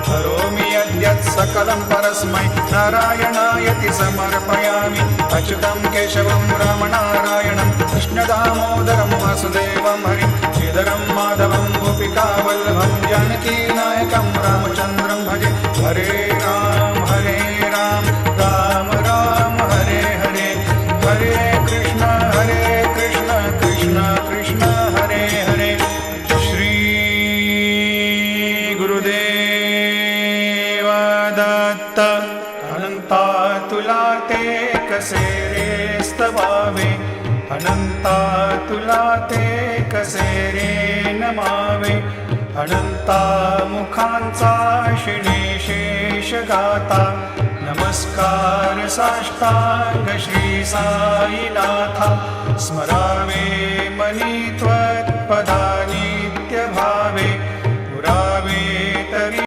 करोमि यद्यत् सकलं परस्मै नारायणायति समर्पयामि अच्युतं केशवं रामनारायणं कृष्णदामोदरं वासुदेवं हरिं श्रीधरं माधवं गोपिकावल्लभं जानकीनायकं रामचन्द्रं भजे हरे राम राम राम हरे हरे हरे कृष्ण कृष्ण कृष्ण हरे हरे श्री गुरुदेव दत्त अनंता तुला ते कसे रे स्तवावे अनंता तुला ते कसे रे नमावे अनंता मुखांचा शिणेशेष गाता नमस्कार साष्टांग श्री साईनाथा स्मरावे मनी त्वत्पदा